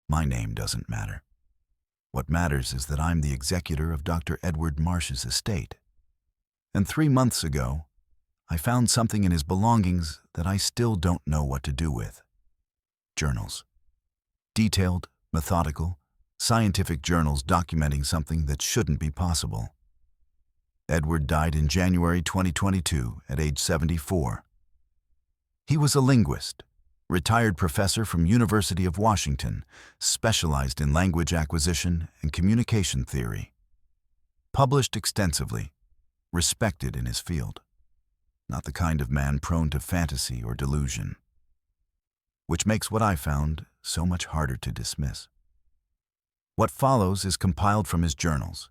My name doesn't matter. What matters is that I'm the executor of Dr. Edward Marsh's estate. And 3 months ago, I found something in his belongings that I still don't know what to do with. Journals. Detailed, methodical, scientific journals documenting something that shouldn't be possible. Edward died in January 2022 at age 74. He was a linguist, retired professor from University of Washington, specialized in language acquisition and communication theory. Published extensively, respected in his field. Not the kind of man prone to fantasy or delusion. Which makes what I found so much harder to dismiss. What follows is compiled from his journals,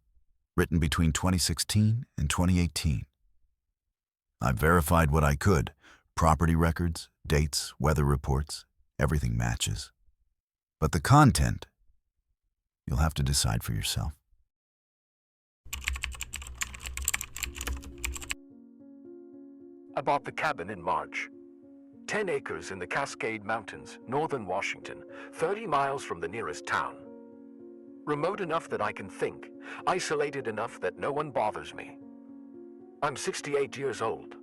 written between 2016 and 2018. I've verified what I could. Property records, dates, weather reports, everything matches. But the content, you'll have to decide for yourself. I bought the cabin in March. 10 acres in the Cascade Mountains, northern Washington, 30 miles from the nearest town. Remote enough that I can think, isolated enough that no one bothers me. I'm 68 years old.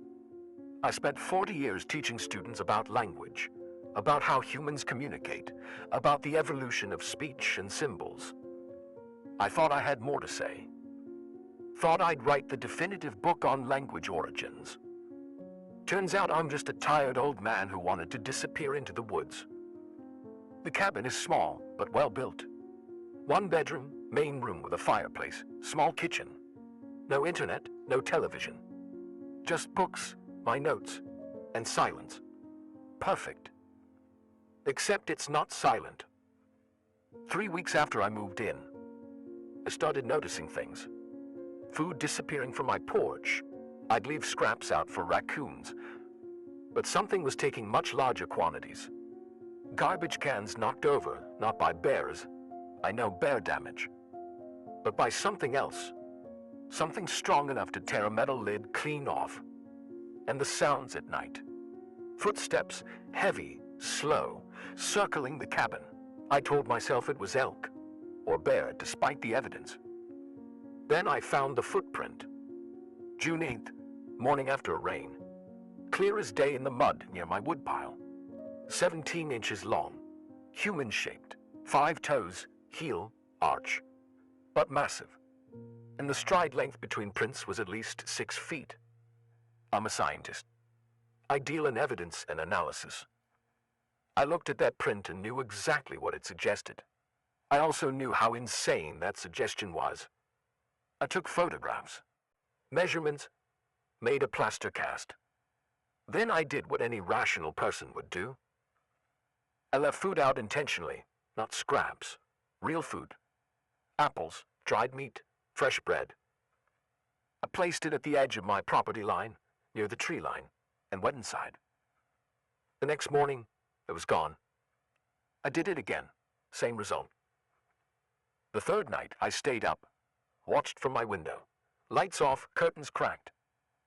I spent 40 years teaching students about language, about how humans communicate, about the evolution of speech and symbols. I thought I had more to say. Thought I'd write the definitive book on language origins. Turns out I'm just a tired old man who wanted to disappear into the woods. The cabin is small, but well built. 1 bedroom, main room with a fireplace, small kitchen. No internet, no television. Just books, my notes, and silence. Perfect. Except it's not silent. 3 weeks after I moved in, I started noticing things. Food disappearing from my porch. I'd leave scraps out for raccoons. But something was taking much larger quantities. Garbage cans knocked over, not by bears. I know bear damage. But by something else. Something strong enough to tear a metal lid clean off. And the sounds at night. Footsteps, heavy, slow, circling the cabin. I told myself it was elk or bear, despite the evidence. Then I found the footprint. June 8th, morning after a rain. Clear as day in the mud near my woodpile. 17 inches long, human-shaped, 5 toes, heel, arch, but massive. And the stride length between prints was at least 6 feet. I'm a scientist. I deal in evidence and analysis. I looked at that print and knew exactly what it suggested. I also knew how insane that suggestion was. I took photographs, measurements, made a plaster cast. Then I did what any rational person would do. I left food out intentionally, not scraps, real food. Apples, dried meat, fresh bread. I placed it at the edge of my property line, near the tree line, and went inside. The next morning, it was gone. I did it again, same result. The third night, I stayed up, watched from my window. Lights off, curtains cracked.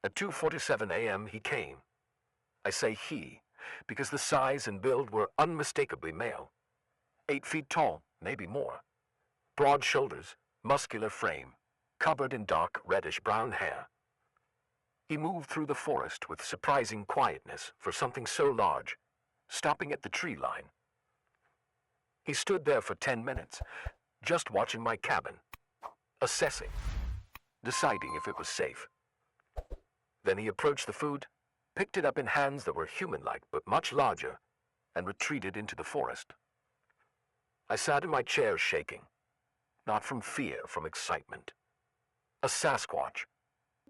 At 2:47 a.m. he came. I say he, because the size and build were unmistakably male. 8 feet tall, maybe more. Broad shoulders, muscular frame, covered in dark reddish-brown hair. He moved through the forest with surprising quietness for something so large, stopping at the tree line. He stood there for 10 minutes, just watching my cabin, assessing, deciding if it was safe. Then he approached the food, picked it up in hands that were human-like but much larger, and retreated into the forest. I sat in my chair shaking, not from fear, from excitement. A Sasquatch,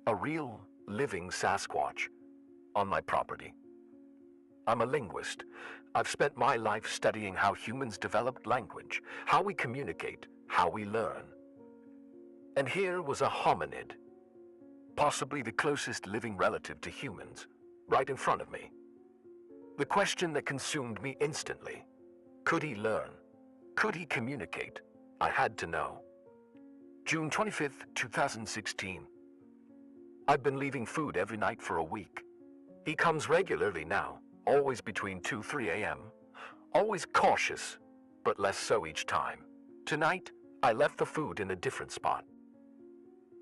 a real, living Sasquatch, on my property. I'm a linguist. I've spent my life studying how humans developed language, how we communicate, how we learn. And here was a hominid, possibly the closest living relative to humans, right in front of me. The question that consumed me instantly: could he learn? Could he communicate? I had to know. June 25th, 2016. I've been leaving food every night for a week. He comes regularly now, always between 2-3 a.m., always cautious, but less so each time. Tonight, I left the food in a different spot.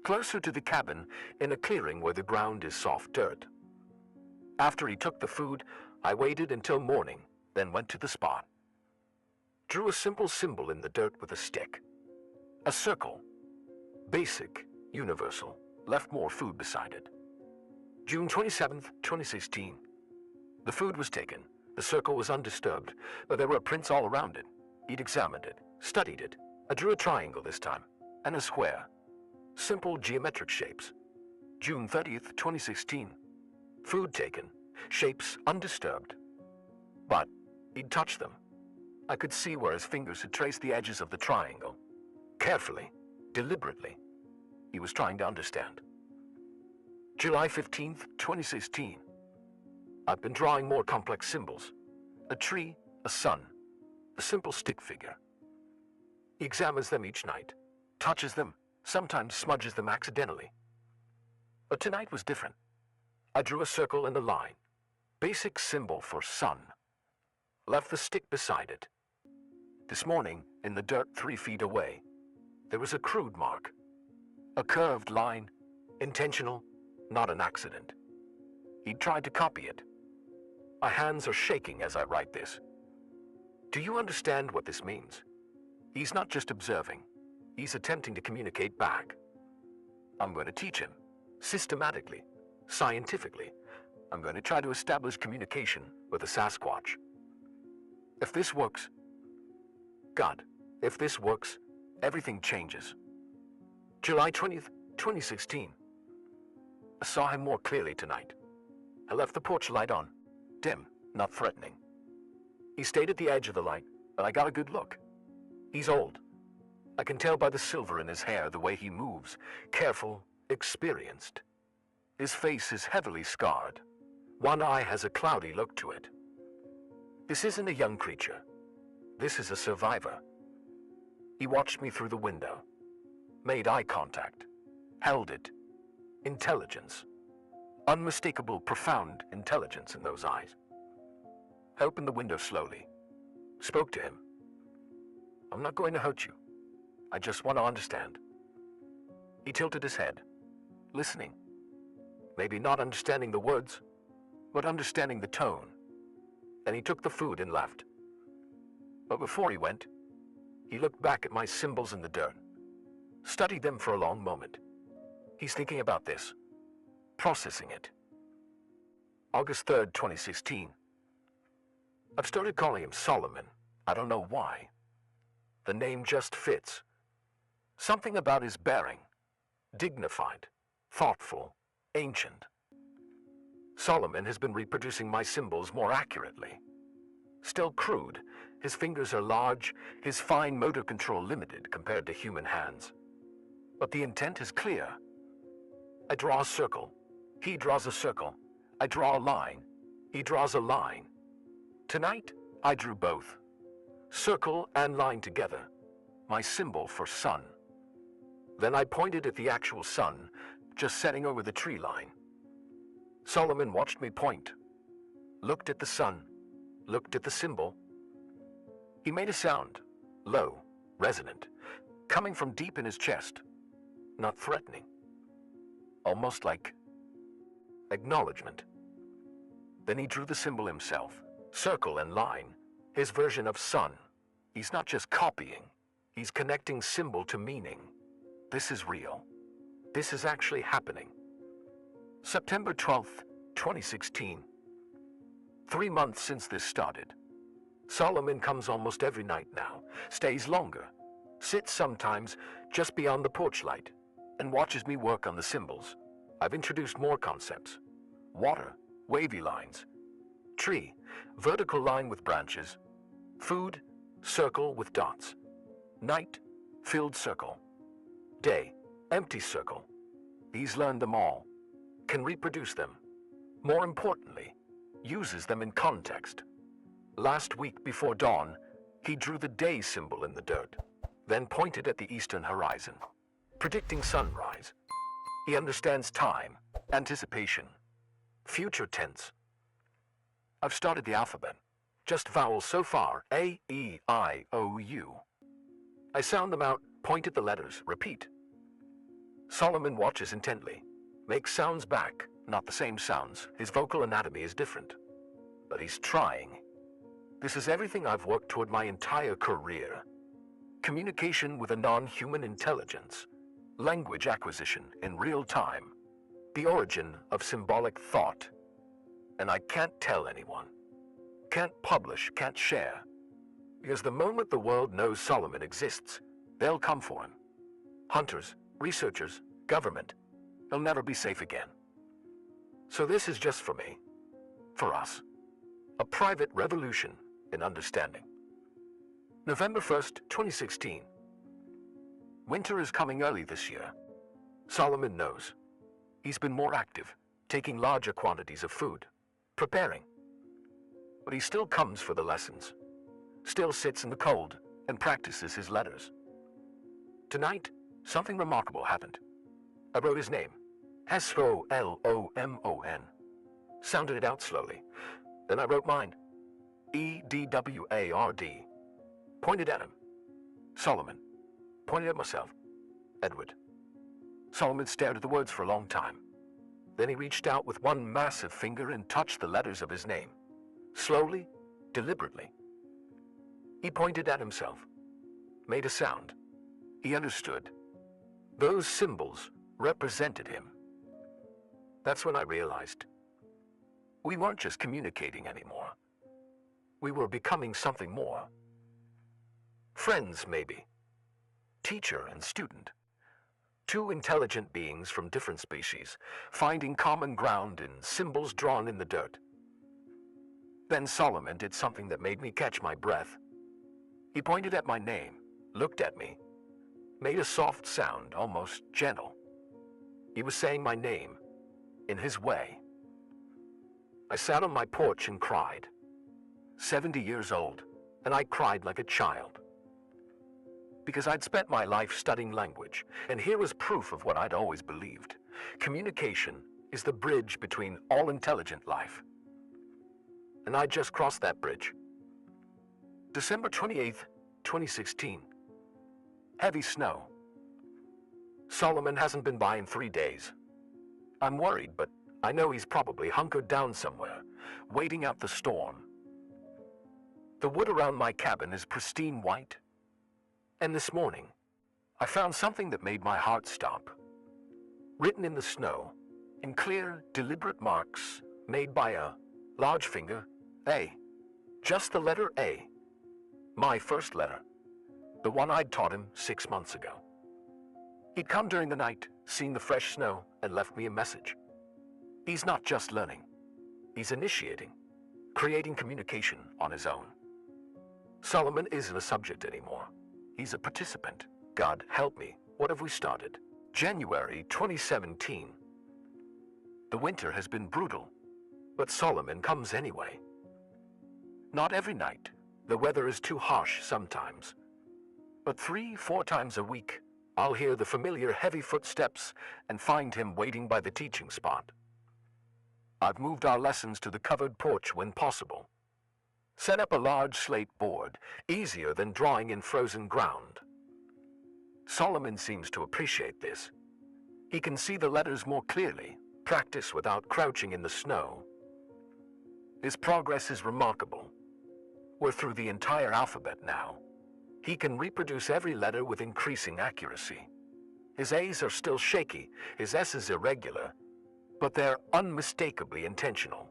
Closer to the cabin, in a clearing where the ground is soft dirt. After he took the food, I waited until morning, then went to the spot. Drew a simple symbol in the dirt with a stick. A circle. Basic, universal. Left more food beside it. June 27th, 2016. The food was taken. The circle was undisturbed, but there were prints all around it. He'd examined it, studied it. I drew a triangle this time, and a square. Simple geometric shapes. June 30th, 2016. Food taken, shapes undisturbed. But he'd touched them. I could see where his fingers had traced the edges of the triangle. Carefully, deliberately. He was trying to understand. July 15th, 2016. I've been drawing more complex symbols. A tree, a sun, a simple stick figure. He examines them each night, touches them, sometimes smudges them accidentally. But tonight was different. I drew a circle and a line. Basic symbol for sun. Left the stick beside it. This morning, in the dirt 3 feet away, there was a crude mark. A curved line, intentional, not an accident. He tried to copy it. My hands are shaking as I write this. Do you understand what this means? He's not just observing. He's attempting to communicate back. I'm going to teach him, systematically, scientifically. I'm going to try to establish communication with a Sasquatch. If this works, God, if this works, everything changes. July 20th, 2016. I saw him more clearly tonight. I left the porch light on, dim, not threatening. He stayed at the edge of the light, but I got a good look. He's old. I can tell by the silver in his hair, the way he moves, careful, experienced. His face is heavily scarred. One eye has a cloudy look to it. This isn't a young creature. This is a survivor. He watched me through the window, made eye contact, held it. Intelligence. Unmistakable, profound intelligence in those eyes. I opened the window slowly, spoke to him. I'm not going to hurt you. I just want to understand. He tilted his head, listening. Maybe not understanding the words, but understanding the tone. Then he took the food and left. But before he went, he looked back at my symbols in the dirt, studied them for a long moment. He's thinking about this, processing it. August 3rd, 2016. I've started calling him Solomon. I don't know why. The name just fits. Something about his bearing. Dignified, thoughtful, ancient. Solomon has been reproducing my symbols more accurately. Still crude, his fingers are large, his fine motor control limited compared to human hands. But the intent is clear. I draw a circle. He draws a circle. I draw a line. He draws a line. Tonight, I drew both. Circle and line together. My symbol for sun. Then I pointed at the actual sun, just setting over the tree line. Solomon watched me point. Looked at the sun. Looked at the symbol. He made a sound. Low, resonant, coming from deep in his chest. Not threatening. Almost like acknowledgement. Then he drew the symbol himself, circle and line, his version of sun. He's not just copying, he's connecting symbol to meaning. This is real. This is actually happening. September 12th, 2016. 3 months since this started. Solomon comes almost every night now, stays longer, sits sometimes just beyond the porch light, and watches me work on the symbols. I've introduced more concepts. Water, wavy lines. Tree, vertical line with branches. Food, circle with dots. Night, filled circle. Day, empty circle. He's learned them all. Can reproduce them. More importantly, uses them in context. Last week before dawn, he drew the day symbol in the dirt, then pointed at the eastern horizon, predicting sunrise. He understands time, anticipation, future tense. I've started the alphabet. Just vowels so far, A, E, I, O, U. I sound them out, point at the letters, repeat. Solomon watches intently, makes sounds back, not the same sounds. His vocal anatomy is different. But he's trying. This is everything I've worked toward my entire career. Communication with a non-human intelligence, language acquisition in real time, the origin of symbolic thought. And I can't tell anyone. Can't publish, can't share. Because the moment the world knows Solomon exists, they'll come for him. Hunters, researchers, government. He'll never be safe again. So this is just for me. For us. A private revolution in understanding. November 1st, 2016. Winter is coming early this year. Solomon knows. He's been more active, taking larger quantities of food, preparing. But he still comes for the lessons, still sits in the cold and practices his letters. Tonight, something remarkable happened. I wrote his name, Solomon, sounded it out slowly. Then I wrote mine, Edward, pointed at him. Solomon, pointed at myself, Edward. Solomon stared at the words for a long time. Then he reached out with one massive finger and touched the letters of his name. Slowly, deliberately. He pointed at himself, made a sound. He understood. Those symbols represented him. That's when I realized we weren't just communicating anymore. We were becoming something more. Friends, maybe. Teacher and student. Two intelligent beings from different species, finding common ground in symbols drawn in the dirt. Then Solomon did something that made me catch my breath. He pointed at my name, looked at me, made a soft sound, almost gentle. He was saying my name, in his way. I sat on my porch and cried. 70 years old, and I cried like a child. Because I'd spent my life studying language, and here was proof of what I'd always believed. Communication is the bridge between all intelligent life. And I just crossed that bridge. December 28th, 2016. Heavy snow. Solomon hasn't been by in 3 days. I'm worried, but I know he's probably hunkered down somewhere, waiting out the storm. The wood around my cabin is pristine white. And this morning, I found something that made my heart stop. Written in the snow, in clear, deliberate marks made by a large finger, A. Just the letter A. My first letter. The one I'd taught him 6 months ago. He'd come during the night, seen the fresh snow, and left me a message. He's not just learning. He's initiating, creating communication on his own. Solomon isn't a subject anymore. He's a participant. God help me, what have we started? January 2017. The winter has been brutal, but Solomon comes anyway. Not every night. The weather is too harsh sometimes. But 3-4 times a week, I'll hear the familiar heavy footsteps and find him waiting by the teaching spot. I've moved our lessons to the covered porch when possible. Set up a large slate board, easier than drawing in frozen ground. Solomon seems to appreciate this. He can see the letters more clearly, practice without crouching in the snow. His progress is remarkable. We're through the entire alphabet now. He can reproduce every letter with increasing accuracy. His A's are still shaky, his S's irregular, but they're unmistakably intentional.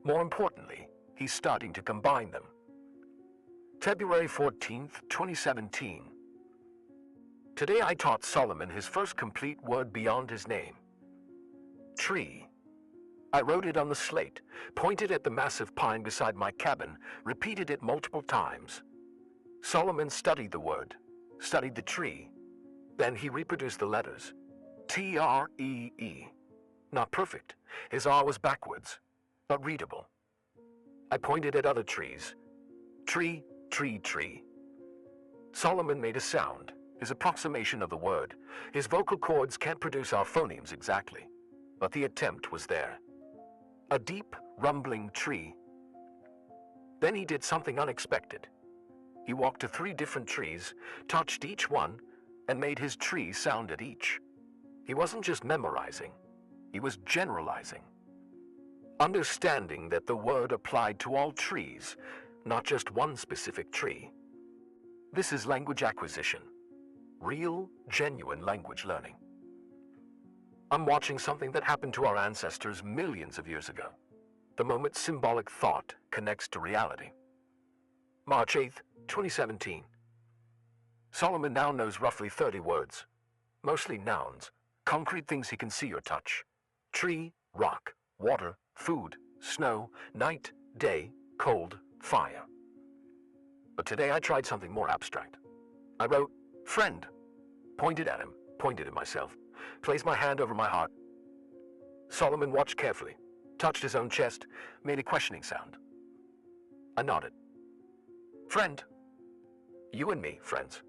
More importantly, he's starting to combine them. February 14th, 2017. Today I taught Solomon his first complete word beyond his name. Tree. I wrote it on the slate, pointed at the massive pine beside my cabin, repeated it multiple times. Solomon studied the word, studied the tree. Then he reproduced the letters. T-R-E-E. Not perfect. His R was backwards, but readable. I pointed at other trees. Tree, tree, tree. Solomon made a sound, his approximation of the word. His vocal cords can't produce our phonemes exactly, but the attempt was there. A deep, rumbling tree. Then he did something unexpected. He walked to 3 different trees, touched each one, and made his tree sound at each. He wasn't just memorizing, he was generalizing. Understanding that the word applied to all trees, not just one specific tree. This is language acquisition. Real, genuine language learning. I'm watching something that happened to our ancestors millions of years ago. The moment symbolic thought connects to reality. March 8th, 2017. Solomon now knows roughly 30 words, mostly nouns, concrete things he can see or touch. Tree, rock, water, food, snow, night, day, cold, fire. But today I tried something more abstract. I wrote, friend, pointed at him, pointed at myself, placed my hand over my heart. Solomon watched carefully, touched his own chest, made a questioning sound. I nodded. Friend. You and me, friends.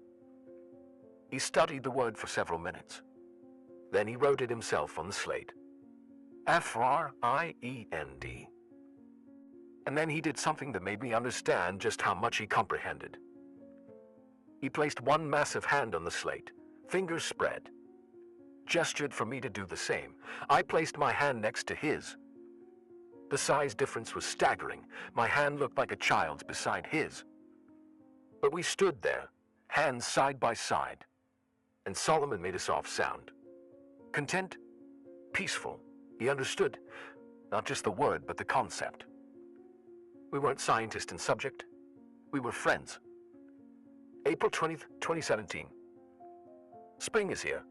He studied the word for several minutes. Then he wrote it himself on the slate. F-R-I-E-N-D. And then he did something that made me understand just how much he comprehended. He placed one massive hand on the slate, fingers spread, gestured for me to do the same. I placed my hand next to his. The size difference was staggering. My hand looked like a child's beside his. But we stood there, hands side by side, and Solomon made a soft sound. Content, peaceful. He understood, not just the word, but the concept. We weren't scientist and subject. We were friends. April 20th, 2017. Spring is here.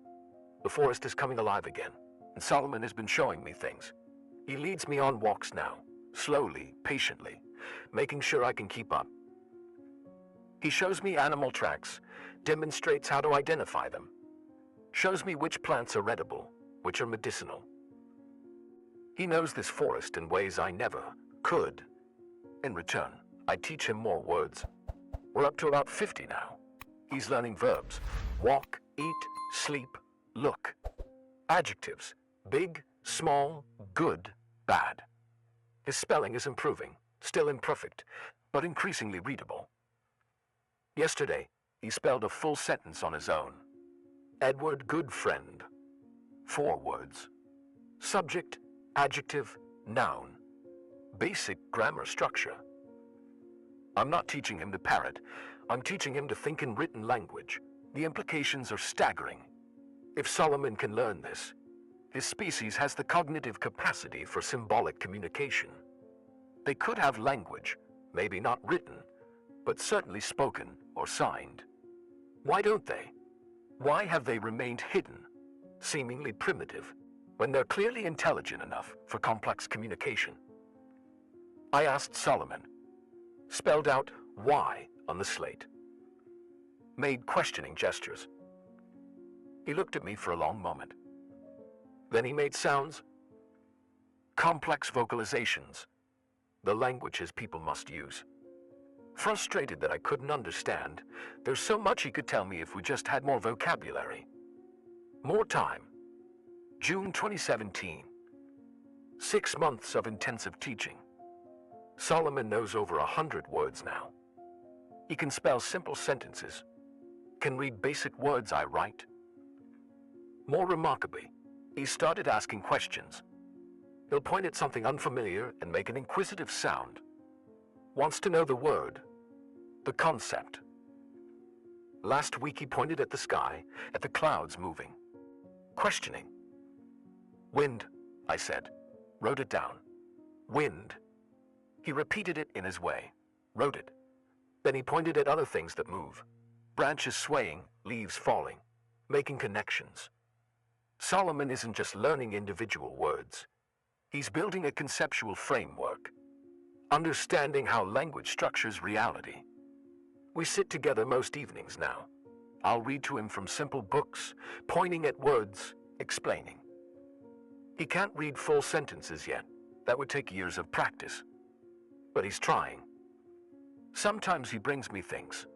The forest is coming alive again, and Solomon has been showing me things. He leads me on walks now, slowly, patiently, making sure I can keep up. He shows me animal tracks, demonstrates how to identify them, shows me which plants are edible, which are medicinal. He knows this forest in ways I never could. In return, I teach him more words. We're up to about 50 now. He's learning verbs: walk, eat, sleep, look. Adjectives: big, small, good, bad. His spelling is improving, still imperfect, but increasingly readable. Yesterday, he spelled a full sentence on his own. Edward, good friend. 4 words. Subject, adjective, noun. Basic grammar structure. I'm not teaching him to parrot. I'm teaching him to think in written language. The implications are staggering. If Solomon can learn this, his species has the cognitive capacity for symbolic communication. They could have language, maybe not written, but certainly spoken or signed. Why don't they? Why have they remained hidden, seemingly primitive, when they're clearly intelligent enough for complex communication? I asked Solomon, spelled out why on the slate, made questioning gestures. He looked at me for a long moment. Then he made sounds, complex vocalizations, the languages people must use. Frustrated that I couldn't understand, there's so much he could tell me if we just had more vocabulary. More time. June 2017. 6 months of intensive teaching. Solomon knows over 100 words now. He can spell simple sentences, can read basic words I write. More remarkably, he started asking questions. He'll point at something unfamiliar and make an inquisitive sound. Wants to know the word, the concept. Last week he pointed at the sky, at the clouds moving, questioning. Wind, I said, wrote it down. Wind. He repeated it in his way, wrote it. Then he pointed at other things that move, branches swaying, leaves falling, making connections. Solomon isn't just learning individual words. He's building a conceptual framework, understanding how language structures reality. We sit together most evenings now. I'll read to him from simple books, pointing at words, explaining. He can't read full sentences yet. That would take years of practice. But he's trying. Sometimes he brings me things.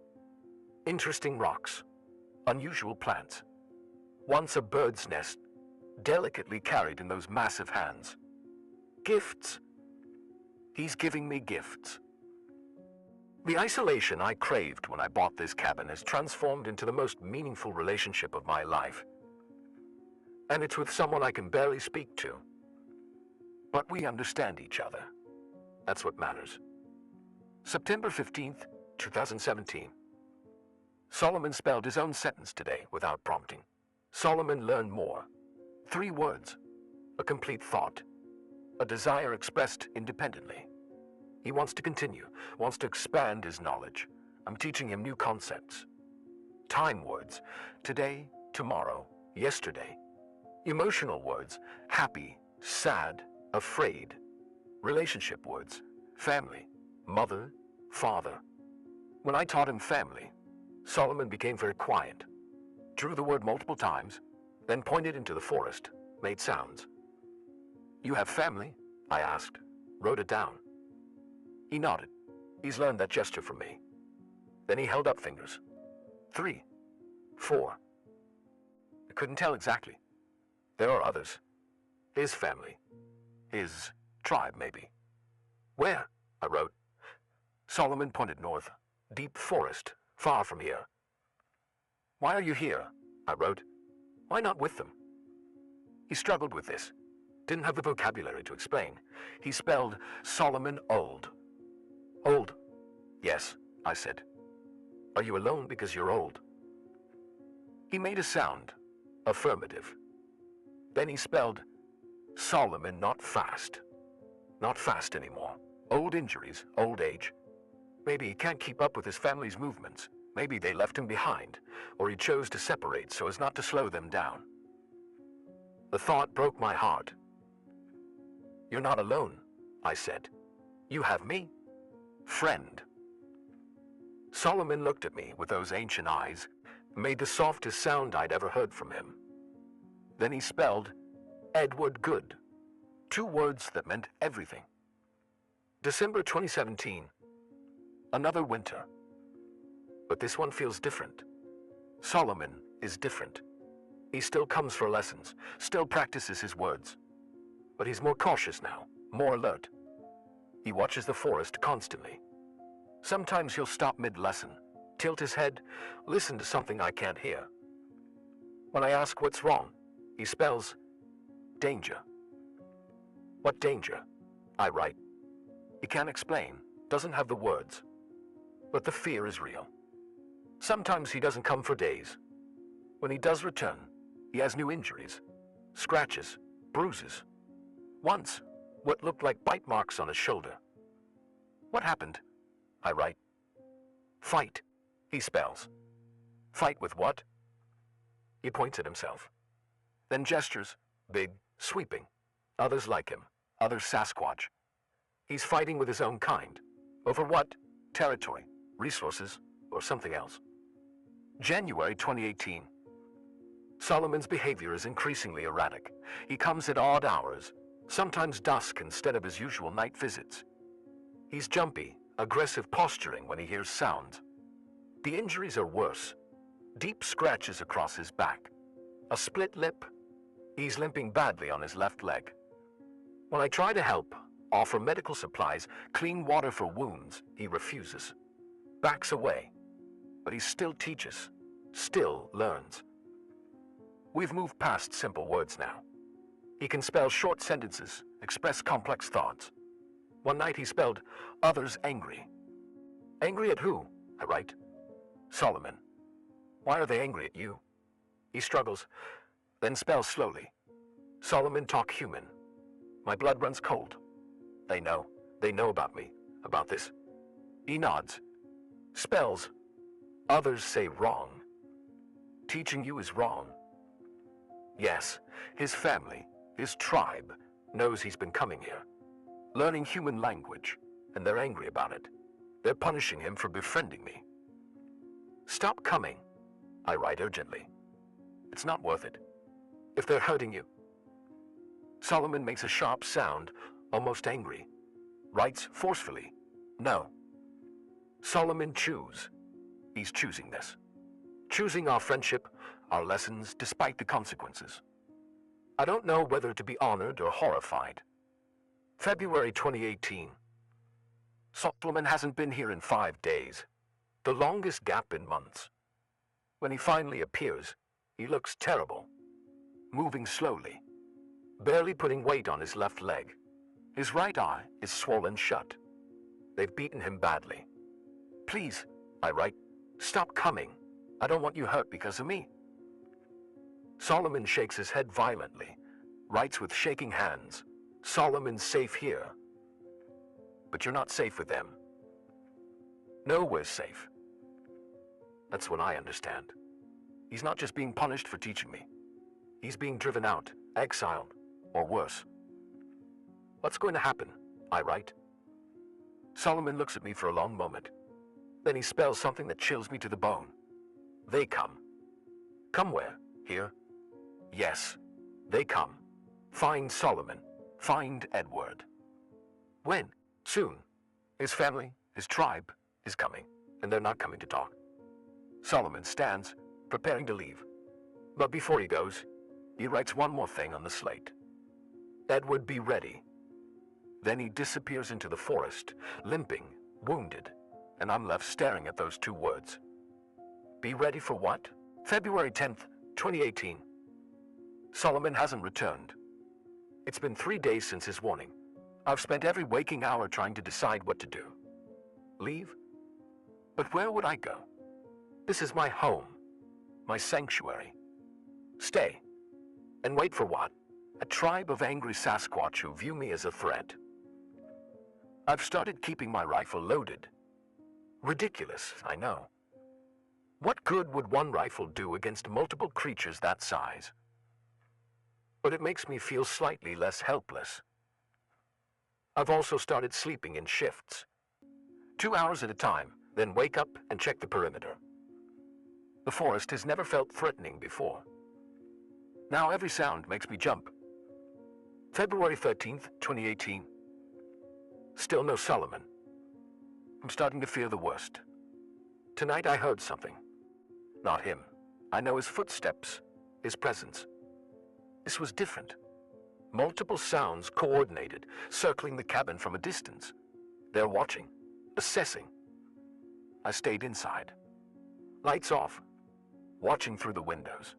Interesting rocks, unusual plants. Once a bird's nest, delicately carried in those massive hands. Gifts. He's giving me gifts. The isolation I craved when I bought this cabin has transformed into the most meaningful relationship of my life. And it's with someone I can barely speak to. But we understand each other. That's what matters. September 15th, 2017. Solomon spelled his own sentence today without prompting. Solomon learned more. 3 words. A complete thought. A desire expressed independently. He wants to continue, wants to expand his knowledge. I'm teaching him new concepts. Time words. Today, tomorrow, yesterday. Emotional words. Happy, sad, afraid. Relationship words. Family, mother, father. When I taught him family, Solomon became very quiet, drew the word multiple times, then pointed into the forest, made sounds. You have family? I asked, wrote it down. He nodded. He's learned that gesture from me. Then he held up fingers. 3, 4. I couldn't tell exactly. There are others. His family. His tribe, maybe. Where? I wrote. Solomon pointed north. Deep forest, far from here. Why are you here? I wrote. Why not with them? He struggled with this. Didn't have the vocabulary to explain. He spelled Solomon old. Old? Yes, I said. Are you alone because you're old? He made a sound. Affirmative. Then he spelled Solomon not fast. Not fast anymore. Old injuries, old age. Maybe he can't keep up with his family's movements. Maybe they left him behind, or he chose to separate so as not to slow them down. The thought broke my heart. You're not alone, I said. You have me. Friend. Solomon looked at me with those ancient eyes, made the softest sound I'd ever heard from him. Then he spelled Edward Good. 2 words that meant everything. December 2017. Another winter. But this one feels different. Solomon is different. He still comes for lessons, still practices his words. But he's more cautious now, more alert. He watches the forest constantly. Sometimes he'll stop mid-lesson, tilt his head, listen to something I can't hear. When I ask what's wrong, he spells danger. What danger? I write. He can't explain, doesn't have the words. But the fear is real. Sometimes he doesn't come for days. When he does return, he has new injuries, scratches, bruises. Once, what looked like bite marks on his shoulder. What happened? I write. Fight, he spells. Fight with what? He points at himself. Then gestures, big, sweeping. Others like him, others Sasquatch. He's fighting with his own kind. Over what? Territory, resources, or something else. January 2018. Solomon's behavior is increasingly erratic. He comes at odd hours, sometimes dusk instead of his usual night visits. He's jumpy, aggressive posturing when he hears sounds. The injuries are worse. Deep scratches across his back. A split lip. He's limping badly on his left leg. When I try to help, offer medical supplies, clean water for wounds, he refuses. Backs away. But he still teaches, still learns. We've moved past simple words now. He can spell short sentences, express complex thoughts. One night he spelled, others angry. Angry at who? I write. Solomon. Why are they angry at you? He struggles, then spells slowly. Solomon talk human. My blood runs cold. They know about me, about this. He nods. Spells. Others say wrong. Teaching you is wrong. Yes, his family, his tribe, knows he's been coming here, learning human language, and they're angry about it. They're punishing him for befriending me. Stop coming, I write urgently. It's not worth it. If they're hurting you. Solomon makes a sharp sound, almost angry. Writes forcefully, no. Solomon choose. He's choosing this. Choosing our friendship, our lessons, despite the consequences. I don't know whether to be honored or horrified. February 2018. Solomon hasn't been here in 5 days, the longest gap in months. When he finally appears, he looks terrible, moving slowly, barely putting weight on his left leg. His right eye is swollen shut. They've beaten him badly. Please, I write, stop coming. I don't want you hurt because of me. Solomon shakes his head violently, writes with shaking hands, Solomon's safe here. But you're not safe with them. Nowhere's safe. That's when I understand. He's not just being punished for teaching me. He's being driven out, exiled, or worse. What's going to happen? I write. Solomon looks at me for a long moment. Then he spells something that chills me to the bone. They come. Come where? Here? Yes, they come. Find Solomon. Find Edward. When? Soon. His family, his tribe, is coming, and they're not coming to talk. Solomon stands, preparing to leave. But before he goes, he writes one more thing on the slate. Edward, be ready. Then he disappears into the forest, limping, wounded, and I'm left staring at those two words. Be ready for what? February 10th, 2018. Solomon hasn't returned. It's been 3 days since his warning. I've spent every waking hour trying to decide what to do. Leave? But where would I go? This is my home, my sanctuary. Stay. And wait for what? A tribe of angry Sasquatch who view me as a threat. I've started keeping my rifle loaded. Ridiculous, I know. What good would one rifle do against multiple creatures that size? But it makes me feel slightly less helpless. I've also started sleeping in shifts. 2 hours at a time, then wake up and check the perimeter. The forest has never felt threatening before. Now every sound makes me jump. February 13th, 2018. Still no Solomon. I'm starting to fear the worst. Tonight I heard something. Not him. I know his footsteps, his presence. This was different. Multiple sounds coordinated, circling the cabin from a distance. They're watching, assessing. I stayed inside. Lights off, watching through the windows.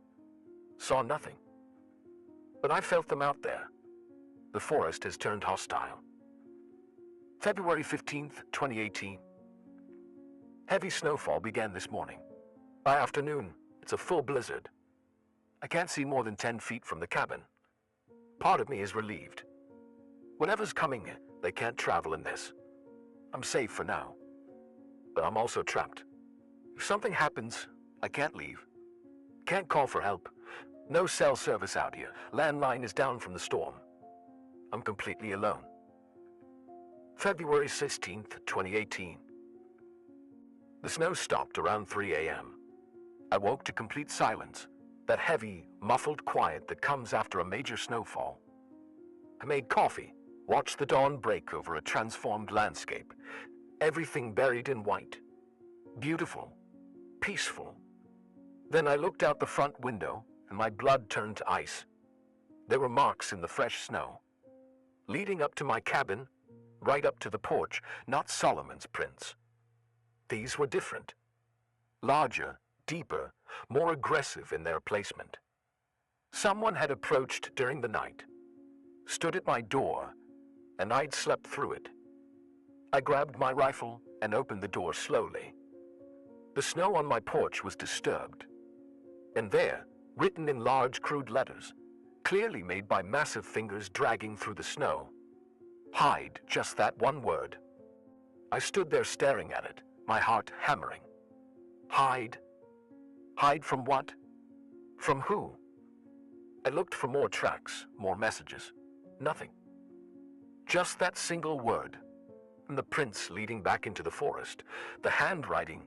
Saw nothing. But I felt them out there. The forest has turned hostile. February 15th, 2018. Heavy snowfall began this morning. By afternoon, it's a full blizzard. I can't see more than 10 feet from the cabin. Part of me is relieved. Whatever's coming, they can't travel in this. I'm safe for now. But I'm also trapped. If something happens, I can't leave. Can't call for help. No cell service out here. Landline is down from the storm. I'm completely alone. February 16th, 2018. The snow stopped around 3 a.m. I woke to complete silence, that heavy, muffled quiet that comes after a major snowfall. I made coffee, watched the dawn break over a transformed landscape, everything buried in white. Beautiful, peaceful. Then I looked out the front window, and my blood turned to ice. There were marks in the fresh snow. Leading up to my cabin, right up to the porch, not Solomon's prints. These were different. Larger, deeper, more aggressive in their placement. Someone had approached during the night, stood at my door, and I'd slept through it. I grabbed my rifle and opened the door slowly. The snow on my porch was disturbed. And there, written in large crude letters, clearly made by massive fingers dragging through the snow, hide, just that one word. I stood there staring at it, my heart hammering. Hide? Hide from what? From who? I looked for more tracks, more messages. Nothing. Just that single word. And the prints leading back into the forest. The handwriting,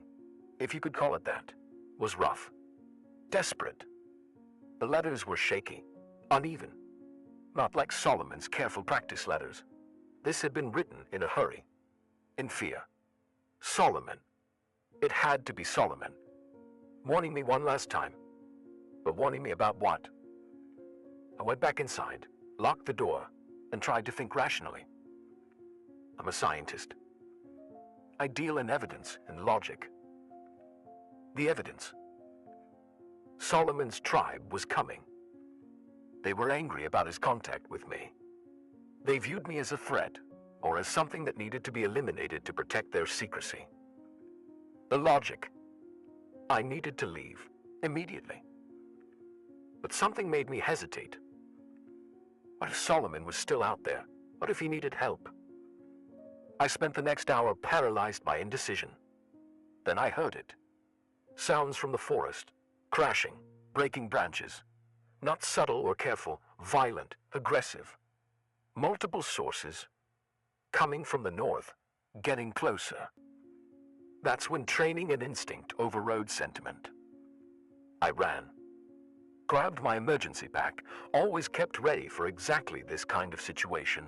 if you could call it that, was rough. Desperate. The letters were shaky, uneven. Not like Solomon's careful practice letters. This had been written in a hurry, in fear. Solomon. It had to be Solomon. Warning me one last time. But warning me about what? I went back inside, locked the door, and tried to think rationally. I'm a scientist. I deal in evidence and logic. The evidence. Solomon's tribe was coming. They were angry about his contact with me. They viewed me as a threat, or as something that needed to be eliminated to protect their secrecy. The logic. I needed to leave, immediately. But something made me hesitate. What if Solomon was still out there? What if he needed help? I spent the next hour paralyzed by indecision. Then I heard it. Sounds from the forest, crashing, breaking branches. Not subtle or careful, violent, aggressive. Multiple sources, coming from the north, getting closer. That's when training and instinct overrode sentiment. I ran. Grabbed my emergency pack, always kept ready for exactly this kind of situation,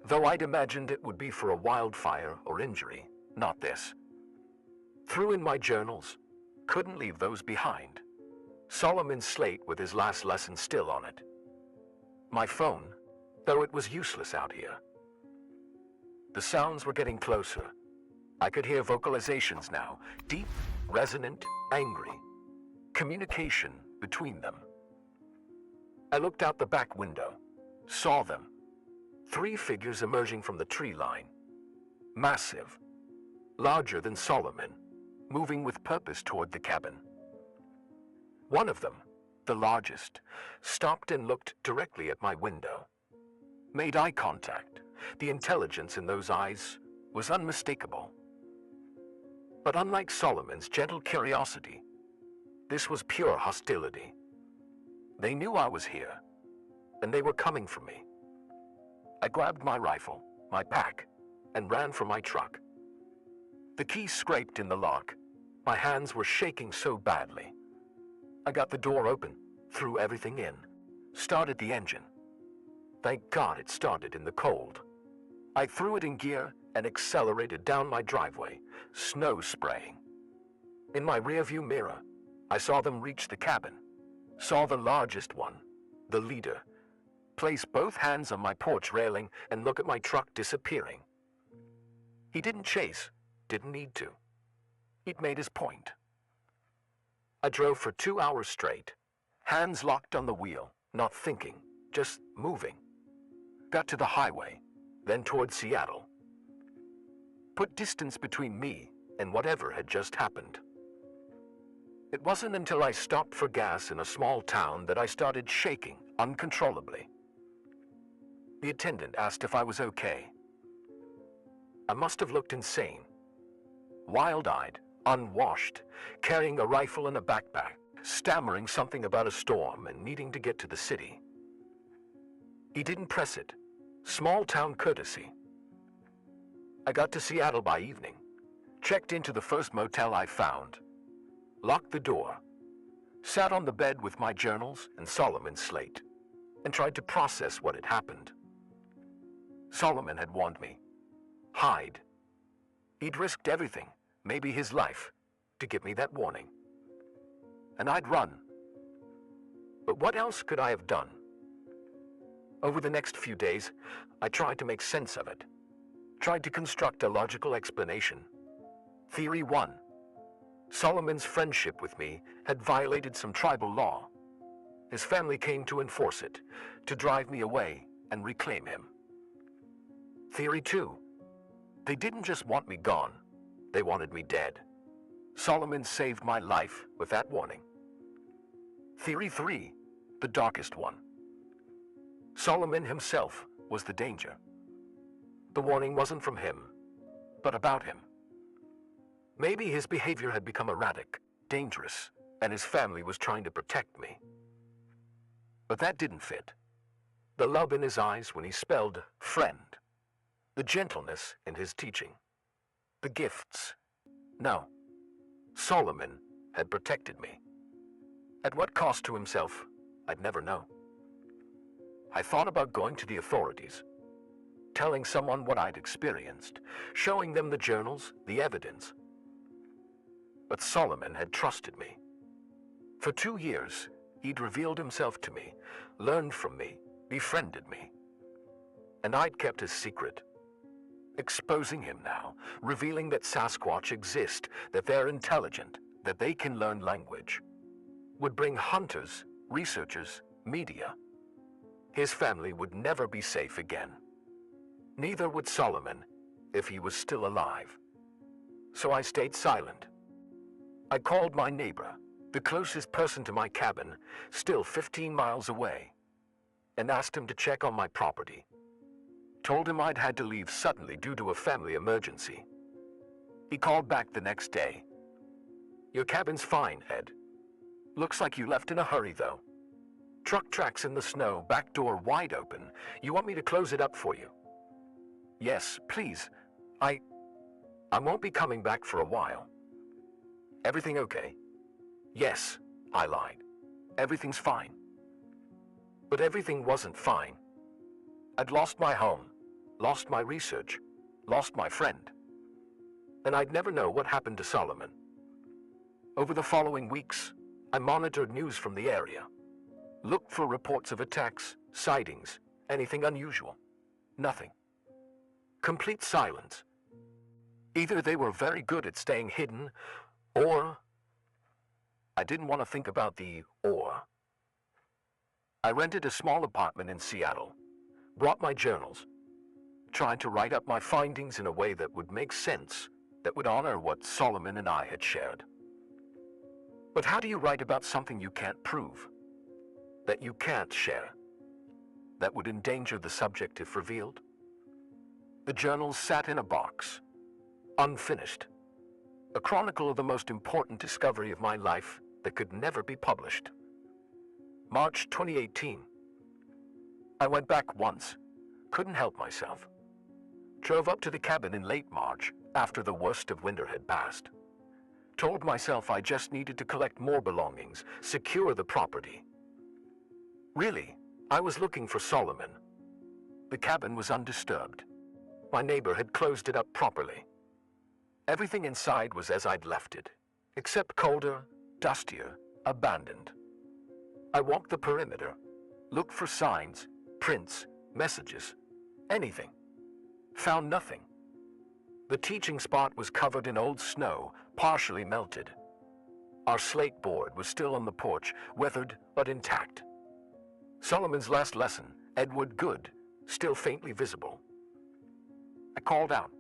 though I'd imagined it would be for a wildfire or injury, not this. Threw in my journals, couldn't leave those behind. Solomon's slate with his last lesson still on it. My phone, though it was useless out here. The sounds were getting closer. I could hear vocalizations now, deep, resonant, angry. Communication between them. I looked out the back window, saw them. 3 figures emerging from the tree line. Massive, larger than Solomon, moving with purpose toward the cabin. One of them, the largest, stopped and looked directly at my window. Made eye contact. The intelligence in those eyes was unmistakable. But unlike Solomon's gentle curiosity, this was pure hostility. They knew I was here, and they were coming for me. I grabbed my rifle, my pack, and ran for my truck. The key scraped in the lock. My hands were shaking so badly. I got the door open, threw everything in, started the engine. Thank God it started in the cold. I threw it in gear and accelerated down my driveway, snow spraying. In my rearview mirror, I saw them reach the cabin, saw the largest one, the leader, place both hands on my porch railing and look at my truck disappearing. He didn't chase, didn't need to. He'd made his point. I drove for 2 hours straight, hands locked on the wheel, not thinking, just moving. Got to the highway, then toward Seattle. Put distance between me and whatever had just happened. It wasn't until I stopped for gas in a small town that I started shaking uncontrollably. The attendant asked if I was okay. I must have looked insane. Wild-eyed, unwashed, carrying a rifle and a backpack, stammering something about a storm and needing to get to the city. He didn't press it. Small-town courtesy. I got to Seattle by evening, checked into the first motel I found, locked the door, sat on the bed with my journals and Solomon's slate, and tried to process what had happened. Solomon had warned me. Hide. He'd risked everything, maybe his life, to give me that warning. And I'd run. But what else could I have done? Over the next few days, I tried to make sense of it. Tried to construct a logical explanation. Theory 1. Solomon's friendship with me had violated some tribal law. His family came to enforce it, to drive me away and reclaim him. Theory 2. They didn't just want me gone, they wanted me dead. Solomon saved my life with that warning. Theory 3. The darkest one. Solomon himself was the danger. The warning wasn't from him, but about him. Maybe his behavior had become erratic, dangerous, and his family was trying to protect me. But that didn't fit. The love in his eyes when he spelled friend. The gentleness in his teaching. The gifts. No. Solomon had protected me. At what cost to himself, I'd never know. I thought about going to the authorities, telling someone what I'd experienced, showing them the journals, the evidence. But Solomon had trusted me. For 2 years, he'd revealed himself to me, learned from me, befriended me. And I'd kept his secret. Exposing him now, revealing that Sasquatch exist, that they're intelligent, that they can learn language, would bring hunters, researchers, media. His family would never be safe again. Neither would Solomon if he was still alive. So I stayed silent. I called my neighbor, the closest person to my cabin, still 15 miles away, and asked him to check on my property. Told him I'd had to leave suddenly due to a family emergency. He called back the next day. "Your cabin's fine, Ed. Looks like you left in a hurry, though. Truck tracks in the snow, back door wide open. You want me to close it up for you?" "Yes, please. I won't be coming back for a while." "Everything okay?" "Yes," I lied. "Everything's fine." But everything wasn't fine. I'd lost my home, lost my research, lost my friend. And I'd never know what happened to Solomon. Over the following weeks, I monitored news from the area. Looked for reports of attacks, sightings, anything unusual. Nothing. Complete silence. Either they were very good at staying hidden, or I didn't want to think about the or. I rented a small apartment in Seattle, brought my journals, tried to write up my findings in a way that would make sense, that would honor what Solomon and I had shared. But how do you write about something you can't prove, that you can't share, that would endanger the subject if revealed? The journals sat in a box, unfinished, a chronicle of the most important discovery of my life that could never be published. March 2018. I went back once, couldn't help myself. Drove up to the cabin in late March, after the worst of winter had passed. Told myself I just needed to collect more belongings, secure the property. Really, I was looking for Solomon. The cabin was undisturbed. My neighbor had closed it up properly. Everything inside was as I'd left it, except colder, dustier, abandoned. I walked the perimeter, looked for signs, prints, messages, anything. Found nothing. The teaching spot was covered in old snow, partially melted. Our slate board was still on the porch, weathered but intact. Solomon's last lesson, Edward Good, still faintly visible. I called out,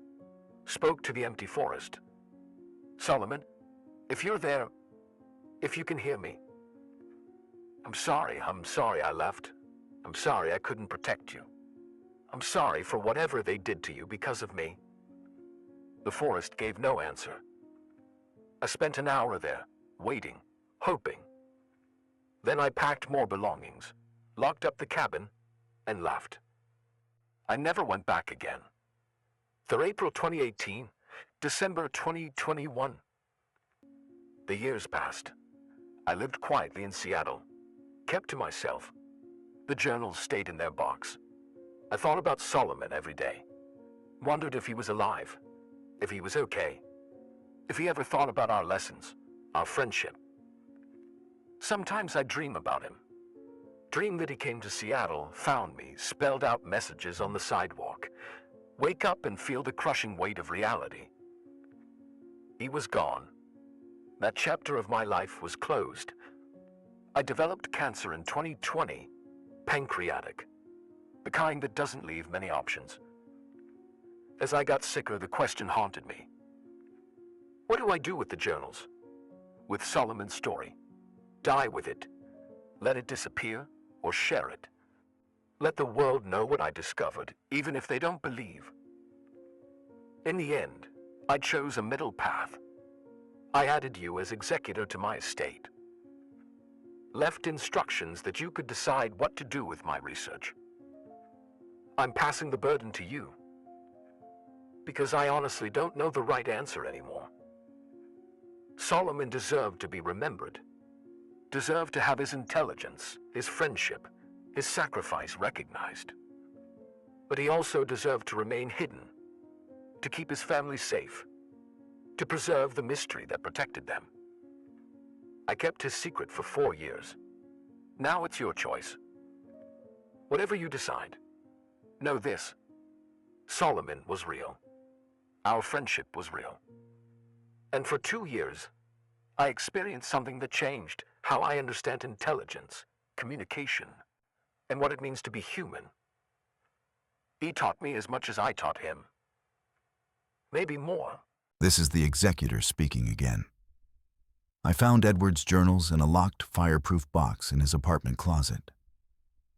spoke to the empty forest. "Solomon, if you're there, if you can hear me. I'm sorry I left. I'm sorry I couldn't protect you. I'm sorry for whatever they did to you because of me." The forest gave no answer. I spent an hour there, waiting, hoping. Then I packed more belongings, locked up the cabin, and left. I never went back again. Through April 2018, December 2021. The years passed. I lived quietly in Seattle, kept to myself. The journals stayed in their box. I thought about Solomon every day. Wondered if he was alive, if he was okay, if he ever thought about our lessons, our friendship. Sometimes I dream about him. Dream that he came to Seattle, found me, spelled out messages on the sidewalk. Wake up and feel the crushing weight of reality. He was gone. That chapter of my life was closed. I developed cancer in 2020, pancreatic, the kind that doesn't leave many options. As I got sicker, the question haunted me. What do I do with the journals? With Solomon's story? Die with it? Let it disappear or share it? Let the world know what I discovered, even if they don't believe. In the end, I chose a middle path. I added you as executor to my estate. Left instructions that you could decide what to do with my research. I'm passing the burden to you, because I honestly don't know the right answer anymore. Solomon deserved to be remembered, deserved to have his intelligence, his friendship, his sacrifice recognized. But he also deserved to remain hidden, to keep his family safe, to preserve the mystery that protected them. I kept his secret for 4 years. Now it's your choice. Whatever you decide, know this: Solomon was real. Our friendship was real. And for 2 years, I experienced something that changed how I understand intelligence, communication, and what it means to be human. He taught me as much as I taught him. Maybe more. This is the executor speaking again. I found Edward's journals in a locked, fireproof box in his apartment closet.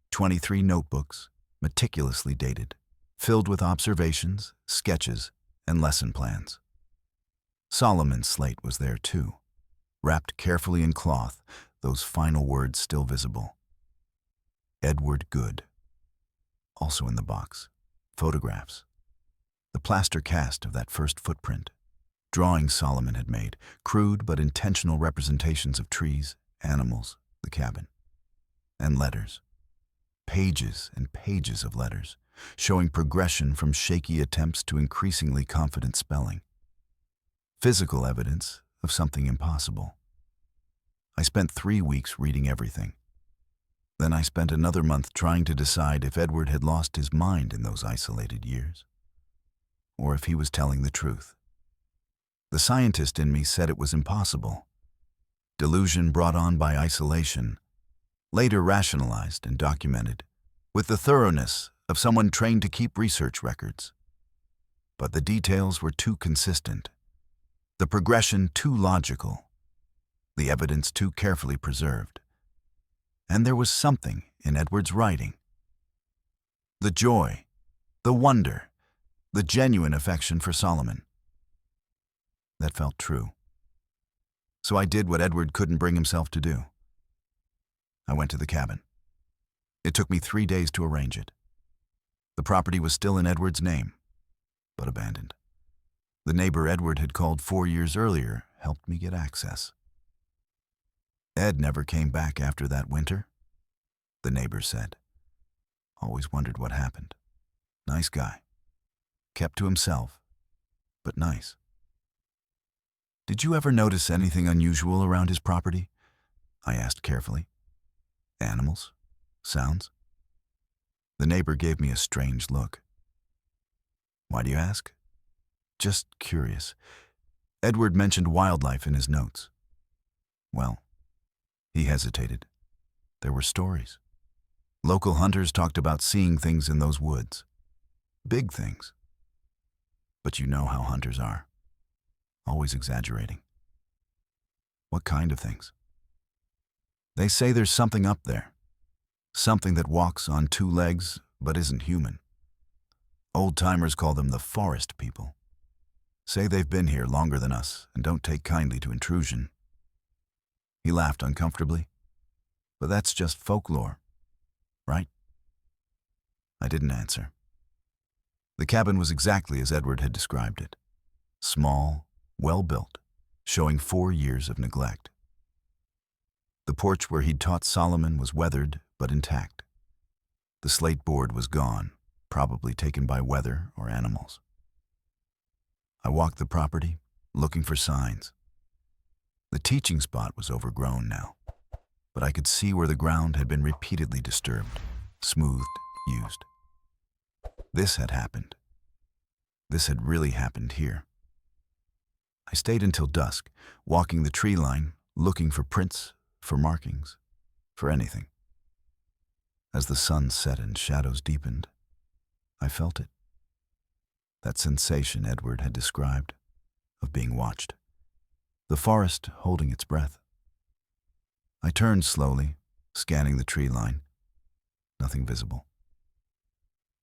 23 notebooks, meticulously dated, filled with observations, sketches, and lesson plans. Solomon's slate was there too, wrapped carefully in cloth, those final words still visible. Edward Good. Also in the box, photographs. The plaster cast of that first footprint. Drawings Solomon had made, crude but intentional representations of trees, animals, the cabin. And letters. Pages and pages of letters, showing progression from shaky attempts to increasingly confident spelling. Physical evidence of something impossible. I spent 3 weeks reading everything. Then I spent another month trying to decide if Edward had lost his mind in those isolated years, or if he was telling the truth. The scientist in me said it was impossible. Delusion brought on by isolation, later rationalized and documented, with the thoroughness of someone trained to keep research records. But the details were too consistent, the progression too logical, the evidence too carefully preserved. And there was something in Edward's writing. The joy, the wonder, the genuine affection for Solomon. That felt true. So I did what Edward couldn't bring himself to do. I went to the cabin. It took me 3 days to arrange it. The property was still in Edward's name, but abandoned. The neighbor Edward had called 4 years earlier helped me get access. Ed never came back after that winter, the neighbor said. Always wondered what happened. Nice guy. Kept to himself, but nice. Did you ever notice anything unusual around his property? I asked carefully. Animals? Sounds? The neighbor gave me a strange look. Why do you ask? Just curious. Edward mentioned wildlife in his notes. Well, he hesitated. There were stories. Local hunters talked about seeing things in those woods. Big things. But you know how hunters are. Always exaggerating. What kind of things? They say there's something up there. Something that walks on 2 legs but isn't human. Old-timers call them the forest people. Say they've been here longer than us and don't take kindly to intrusion. He laughed uncomfortably. But that's just folklore, right? I didn't answer. The cabin was exactly as Edward had described it. Small, well-built, showing 4 years of neglect. The porch where he'd taught Solomon was weathered but intact. The slate board was gone, probably taken by weather or animals. I walked the property, looking for signs. The teaching spot was overgrown now, but I could see where the ground had been repeatedly disturbed, smoothed, used. This had happened. This had really happened here. I stayed until dusk, walking the tree line, looking for prints, for markings, for anything. As the sun set and shadows deepened, I felt it. That sensation Edward had described, of being watched. The forest holding its breath. I turned slowly, scanning the tree line. Nothing visible.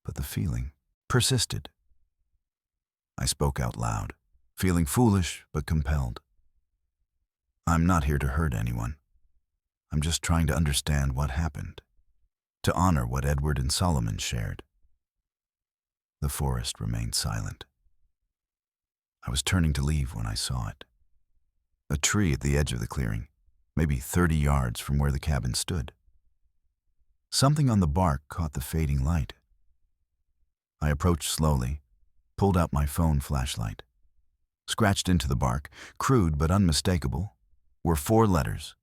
But the feeling persisted. I spoke out loud, feeling foolish but compelled. I'm not here to hurt anyone. I'm just trying to understand what happened, to honor what Edward and Solomon shared. The forest remained silent. I was turning to leave when I saw it. A tree at the edge of the clearing, maybe 30 yards from where the cabin stood. Something on the bark caught the fading light. I approached slowly, pulled out my phone flashlight. Scratched into the bark, crude but unmistakable, were 4 letters,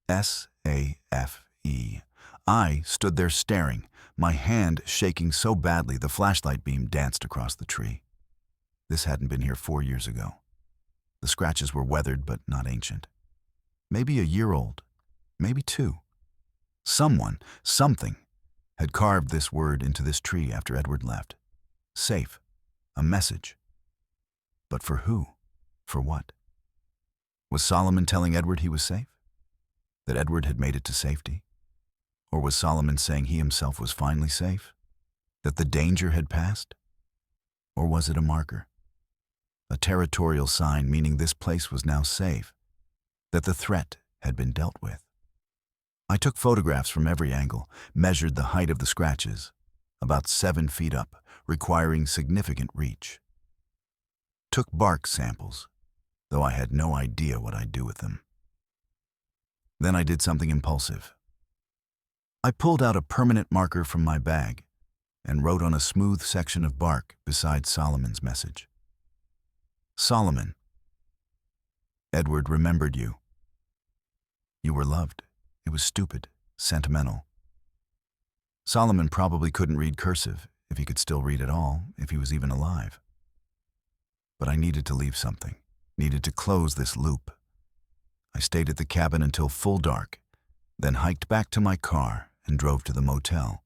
S-A-F-E, I stood there staring, my hand shaking so badly the flashlight beam danced across the tree. This hadn't been here 4 years ago. The scratches were weathered but not ancient. Maybe a year old, maybe 2. Someone, something, had carved this word into this tree after Edward left. Safe. A message. But for who? For what? Was Solomon telling Edward he was safe? That Edward had made it to safety? Or was Solomon saying he himself was finally safe? That the danger had passed? Or was it a marker? A territorial sign meaning this place was now safe, that the threat had been dealt with. I took photographs from every angle, measured the height of the scratches, about 7 feet up, requiring significant reach. Took bark samples, though I had no idea what I'd do with them. Then I did something impulsive. I pulled out a permanent marker from my bag and wrote on a smooth section of bark beside Solomon's message. Solomon, Edward remembered you. You were loved. It was stupid, sentimental. Solomon probably couldn't read cursive, if he could still read at all, if he was even alive. But I needed to leave something, needed to close this loop. I stayed at the cabin until full dark, then hiked back to my car and drove to the motel.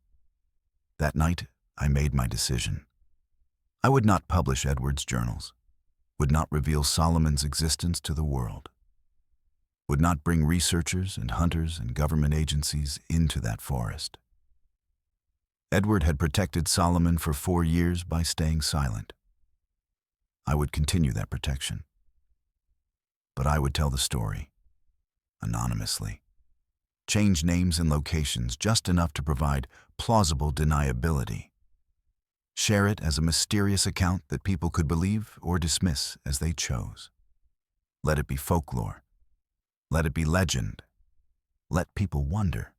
That night, I made my decision. I would not publish Edward's journals, would not reveal Solomon's existence to the world, would not bring researchers and hunters and government agencies into that forest. Edward had protected Solomon for 4 years by staying silent. I would continue that protection. But I would tell the story, anonymously. Change names and locations just enough to provide plausible deniability. Share it as a mysterious account that people could believe or dismiss as they chose. Let it be folklore. Let it be legend. Let people wonder.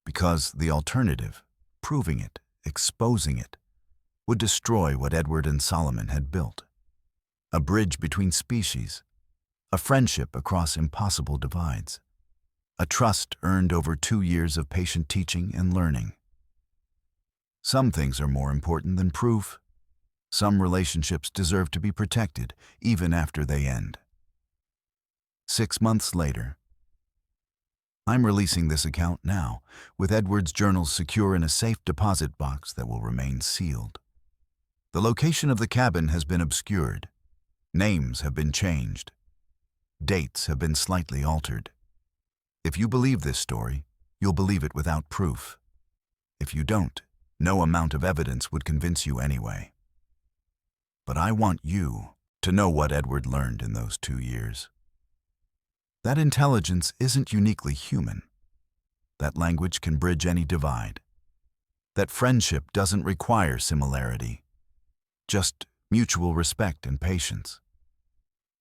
Because the alternative, proving it, exposing it, would destroy what Edward and Solomon had built. A bridge between species, a friendship across impossible divides, a trust earned over 2 years of patient teaching and learning. Some things are more important than proof. Some relationships deserve to be protected even after they end. 6 months later, I'm releasing this account now, with Edward's journals secure in a safe deposit box that will remain sealed. The location of the cabin has been obscured. Names have been changed. Dates have been slightly altered. If you believe this story, you'll believe it without proof. If you don't, no amount of evidence would convince you anyway. But I want you to know what Edward learned in those 2 years. That intelligence isn't uniquely human. That language can bridge any divide. That friendship doesn't require similarity, just mutual respect and patience.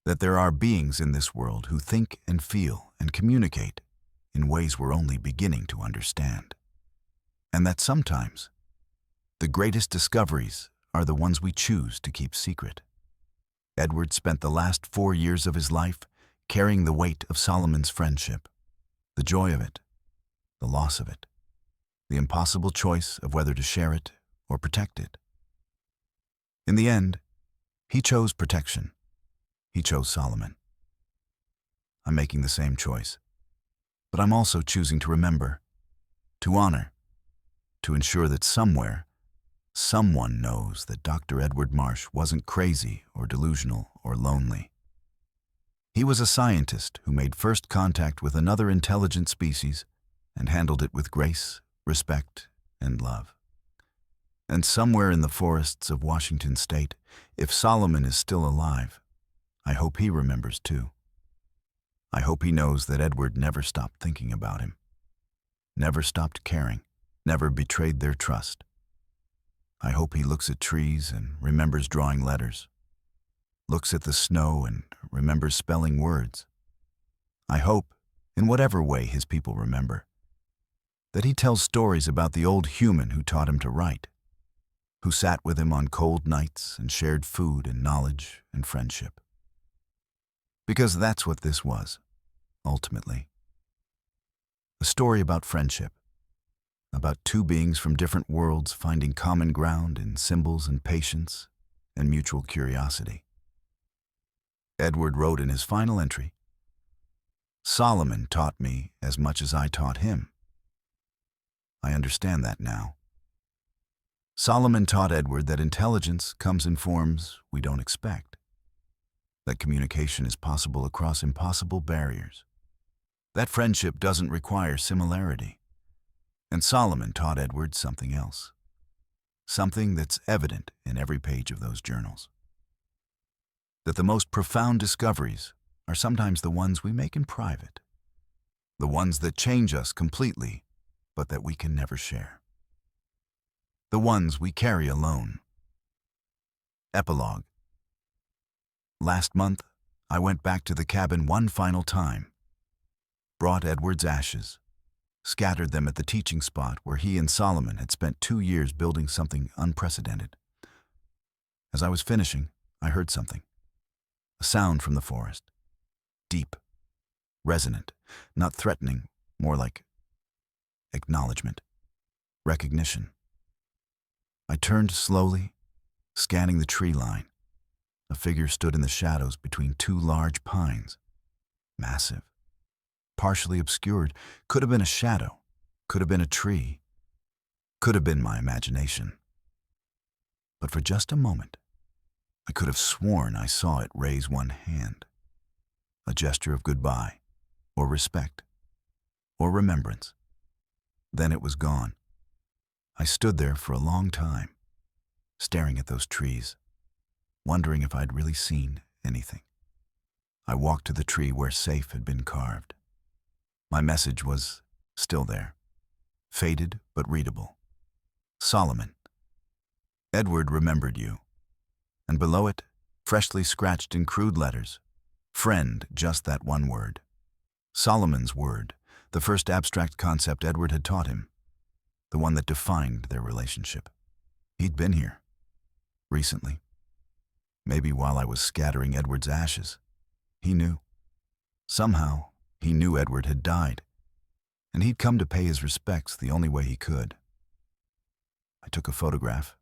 That there are beings in this world who think and feel and communicate in ways we're only beginning to understand. And that sometimes the greatest discoveries are the ones we choose to keep secret. Edward spent the last 4 years of his life carrying the weight of Solomon's friendship, the joy of it, the loss of it, the impossible choice of whether to share it or protect it. In the end, he chose protection. He chose Solomon. I'm making the same choice, but I'm also choosing to remember, to honor, to ensure that somewhere, someone knows that Dr. Edward Marsh wasn't crazy or delusional or lonely. He was a scientist who made first contact with another intelligent species and handled it with grace, respect, and love. And somewhere in the forests of Washington State, if Solomon is still alive, I hope he remembers too. I hope he knows that Edward never stopped thinking about him, never stopped caring, never betrayed their trust. I hope he looks at trees and remembers drawing letters, looks at the snow and remembers spelling words. I hope, in whatever way his people remember, that he tells stories about the old human who taught him to write, who sat with him on cold nights and shared food and knowledge and friendship. Because that's what this was, ultimately. A story about friendship, about two beings from different worlds finding common ground in symbols and patience and mutual curiosity. Edward wrote in his final entry, "Solomon taught me as much as I taught him." I understand that now. Solomon taught Edward that intelligence comes in forms we don't expect, that communication is possible across impossible barriers, that friendship doesn't require similarity. And Solomon taught Edward something else, something that's evident in every page of those journals, that the most profound discoveries are sometimes the ones we make in private, the ones that change us completely, but that we can never share, the ones we carry alone. Epilogue. Last month, I went back to the cabin one final time, brought Edward's ashes, scattered them at the teaching spot where he and Solomon had spent 2 years building something unprecedented. As I was finishing, I heard something, a sound from the forest, deep, resonant, not threatening, more like acknowledgement, recognition. I turned slowly, scanning the tree line. A figure stood in the shadows between 2 large pines, massive, partially obscured. Could have been a shadow, could have been a tree, could have been my imagination. But for just a moment, I could have sworn I saw it raise one hand, a gesture of goodbye, or respect, or remembrance. Then it was gone. I stood there for a long time, staring at those trees, wondering if I'd really seen anything. I walked to the tree where safe had been carved. My message was still there, faded but readable. Solomon. Edward remembered you. And below it, freshly scratched in crude letters, friend, just that one word. Solomon's word, the first abstract concept Edward had taught him, the one that defined their relationship. He'd been here, recently. Maybe while I was scattering Edward's ashes. He knew. Somehow, he knew Edward had died, and he'd come to pay his respects the only way he could. I took a photograph,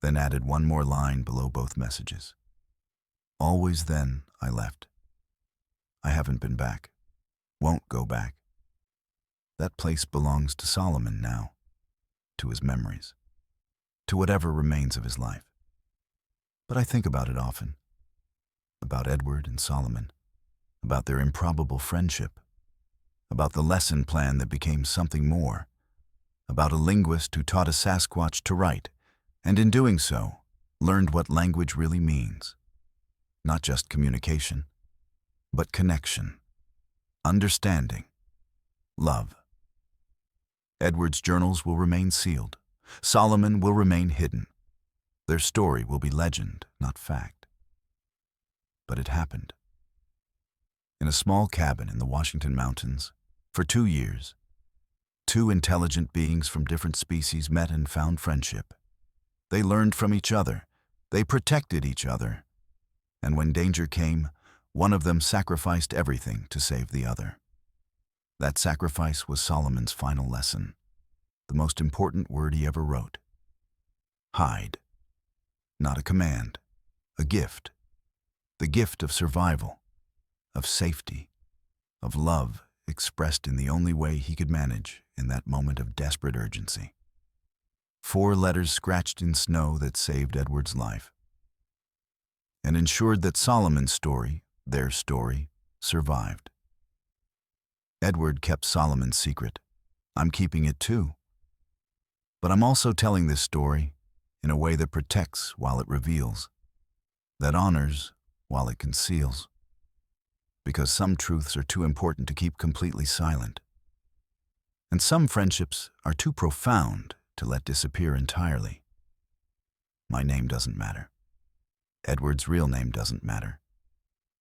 then added one more line below both messages. Always then, I left. I haven't been back. Won't go back. That place belongs to Solomon now, to his memories, to whatever remains of his life. But I think about it often, about Edward and Solomon, about their improbable friendship, about the lesson plan that became something more, about a linguist who taught a Sasquatch to write, and in doing so, learned what language really means. Not just communication, but connection, understanding, love. Edward's journals will remain sealed. Solomon will remain hidden. Their story will be legend, not fact. But it happened. In a small cabin in the Washington Mountains, for 2 years, 2 intelligent beings from different species met and found friendship. They learned from each other. They protected each other. And when danger came, one of them sacrificed everything to save the other. That sacrifice was Solomon's final lesson, the most important word he ever wrote. Hide. Not a command, a gift. The gift of survival, of safety, of love expressed in the only way he could manage in that moment of desperate urgency. 4 letters scratched in snow that saved Edward's life and ensured that Solomon's story, their story, survived. Edward kept Solomon's secret. I'm keeping it too. But I'm also telling this story in a way that protects while it reveals, that honors while it conceals. Because some truths are too important to keep completely silent. And some friendships are too profound to let disappear entirely. My name doesn't matter. Edward's real name doesn't matter.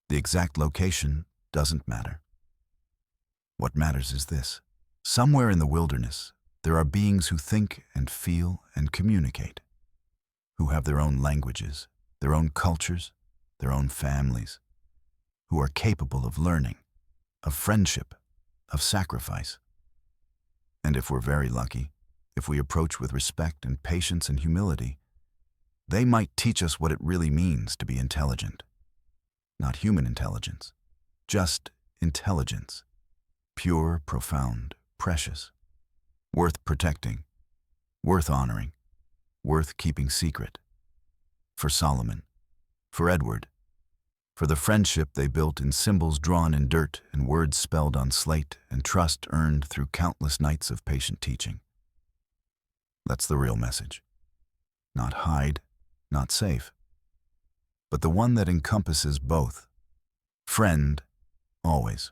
The exact location doesn't matter. What matters is this. Somewhere in the wilderness, there are beings who think and feel and communicate, who have their own languages, their own cultures, their own families, who are capable of learning, of friendship, of sacrifice. And if we're very lucky, if we approach with respect and patience and humility, they might teach us what it really means to be intelligent. Not human intelligence, just intelligence. Pure, profound, precious. Worth protecting, worth honoring, worth keeping secret. For Solomon, for Edward, for the friendship they built in symbols drawn in dirt and words spelled on slate and trust earned through countless nights of patient teaching. That's the real message. Not hide, not safe, but the one that encompasses both. Friend, always.